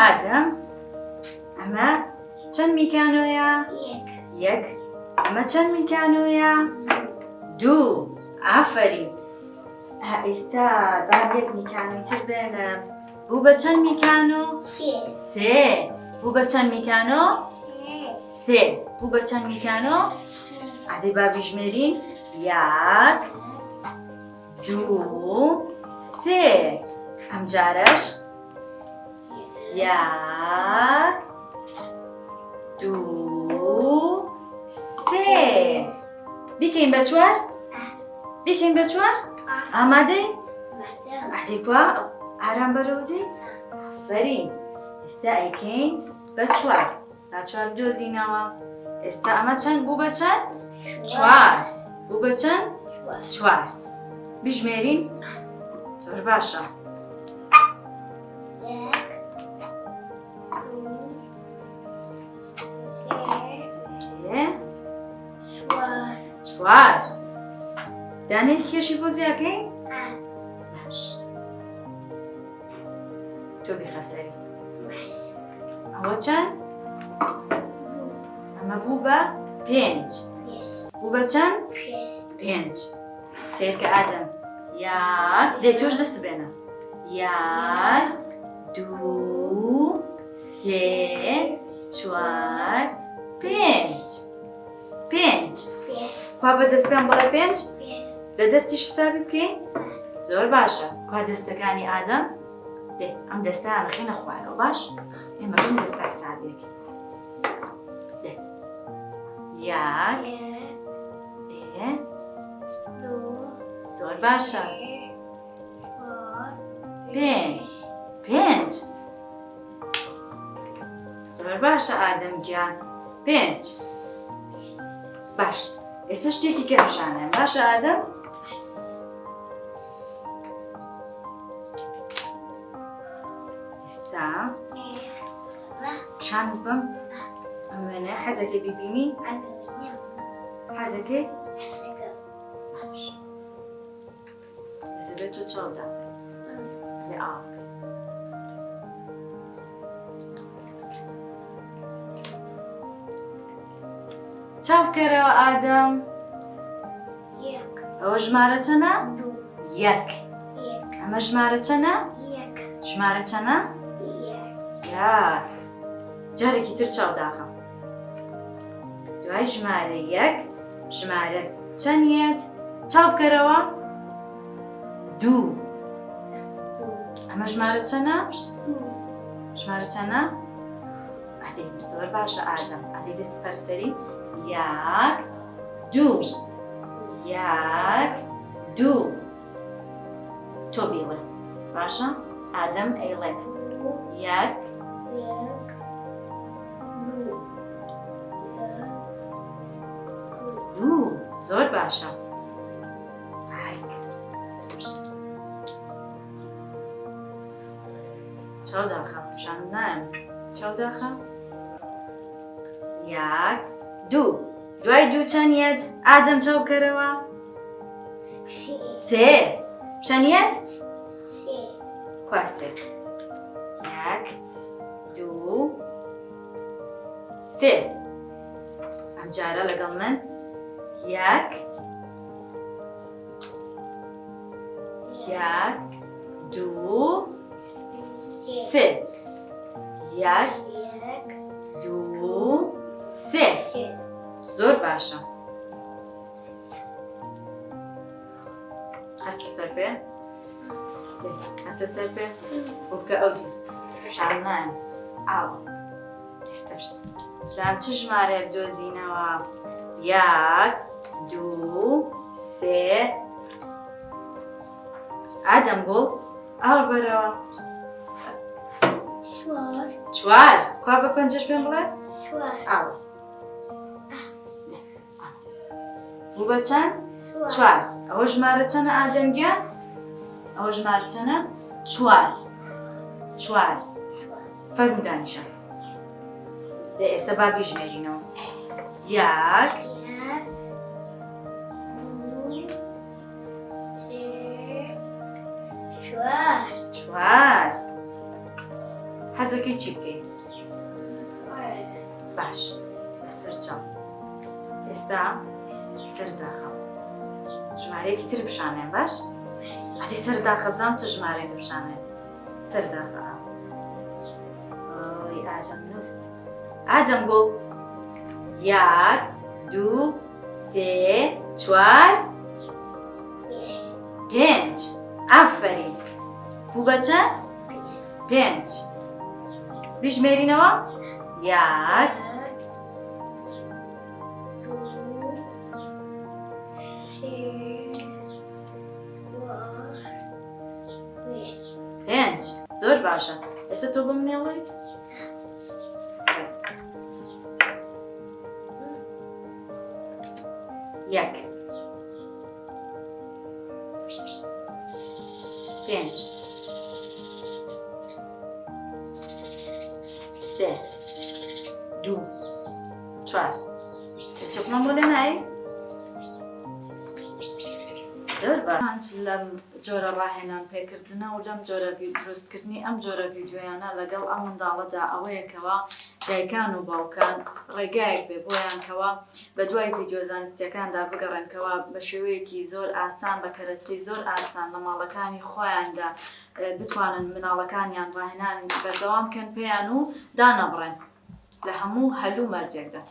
ئادەم ئەمە چەند میکانۆیە؟ یەک. ئەمە چەند میکانۆیە؟ دوو. ئافەرین. ئێستا با یەک میکانۆی تر بێنم. بوو بە چەند میکانۆ؟ سێ. بوو بە چەند میکانۆ؟ سێ. بوو بە چەند میکانۆ؟ ئادەی با بیژمێرین. یەک، دوو، سێ. ئەم جارەش یەک، دوو، سێ. بیکەین بە چوار؟ بیکەین بە چوار؟ ئامادەی؟ ئادەی کووا ئارام بەرەوە دێ؟ ئافەرین. ئێستا ئەیکەین بە چوار. با چوار بدۆزینەوە. ئێستا ئەمە چەند بوو بە چەند؟ چوار. بوو بە چەند؟ چوار. بیژمێرین؟ زۆر باشە. چوار. دانەیەکی کێشی بۆ زیاکەین؟ باش. تۆ بیخە سەری. ئەوە چەند؟ ئەمە بوو بە پێنج. بوو بە چەند؟ پێنج. سێرکە ئادەم. یەک. دێ تۆش دەست بێنە. یەک، دوو، سێ، چوار، پێنج. پێنج. خوا بە دەستان بەڵێ پێنج؟ بە دەستیش حسابی بکەین؟ زۆر باشە. خوا دەستەکانی ئادەم؟ دێ ئەم دەستان ڕخینە خوارەوە باش؟ ئێمە بم دەستا حسابیەکە. دێ. یەک. زۆر باشە. پێنج. پێنج. زۆر باشە ئادەم گیان. پێنج. باش. ئێستا شتێکی کە پیشانەیە. باشە ئادەم؟ ئێستا پیشان بم ئەم وێنەیە حەزەکەی بیبینی؟ حەزەکەی؟ باش. دەسە بێت تۆ چاو داخەی. لێ ئاو بکەی. چاو بکەرەوە ئادەم. ئەوە ژمارە چەندە؟ یەک. ئەمە ژمارە چەندە؟ ژمارە چەندە؟ یەک. جارێکی تر چاو داخە. دوای ژمارە یەک ژمارە چەندیت؟ چاو بکەرەوە. دوو. ئەمە ژمارە چەندە؟ ژمارە چەندە؟ ئادەی زۆر باشە ئادەم. ئادەی دەست پەرسەری. یەک، دوو. یەک، دوو. تۆ بیڵێ. باشە؟ ئادەم ئەیڵێت. یەک، دوو. زۆر باشە. چاو داخە. پیشانم نایەم. چاو داخە. یەک، دوو. دوای دوو چەندیت؟ ئادەم چاو بکەرەوە. سێ. چەندیت؟ کوا سێ. یەک، دوو، سێ. ئەم جارە لەگەڵ من. یەک، یەک، دوو، سێ. یەک، دوو، سێ. زۆر باشە. هەستە سەر پێ؟ هەستە سەر پێ؟ بۆ بکە ئەو دوو. شام نایەن. ئاوە. ئێستا زانام چ ژمارەیە بدۆزینەوە؟ یەک، دوو، سێ. ئادەم گوڵ ئاو بەرەوە. چوار. کوا بە پەنجەش پێم بڵێ؟ ئاوە. بوو بە چەند؟ چوار. ئەوە ژمارە چەندە ئادەم گیان؟ ئەوە ژمارە چەندە؟ چوار. چوار. فەرموو دانیشە. دێ ئێستا با بیژمێرینەوە. یەک، چوار. حەزەکەی چی بکەین؟ باش بەسەر چاو ئێستا سەرداخەم ژمارەیەکی تر بشانێن باش؟ ئەدی سەرداخە بزانم چ ژمارەیەک بشانێن سەرداخە ئۆی ئادەم نووست ئادەم گوڵ 1 2 3 4 5 ئافەرین بوو بە چەند؟ 5 بیژمێرینەوە 1 5 زۆر باشە ئێستا تۆ بمنێڵیت؟ یەک 5 3 2 4 چۆکمان بۆ لێ نایی؟ زۆر باش لەم جۆرە ڕاهێنان پێکردنە و لەم جۆرە دروستکردنی ئەم جۆرە ڤیدیۆیانە لەگەڵ ئەم منداڵەدا ئەوەیەکەوە دایکان و باوکان ڕێگایەک بێ بۆیان کەوە بە دوای ڤیدیۆ زانستیەکاندا بگەڕێنکەوە بە شێوەیەکی زۆر ئاسان بە کەرەستەی زۆر ئاسان لە ماڵەکانی خۆیاندا بتوانن مناڵەکانیان ڕاهێنان بەردەوام بکەن پێیان و دانەبڕێن لە هەموو هەلوو مەرجێکدا.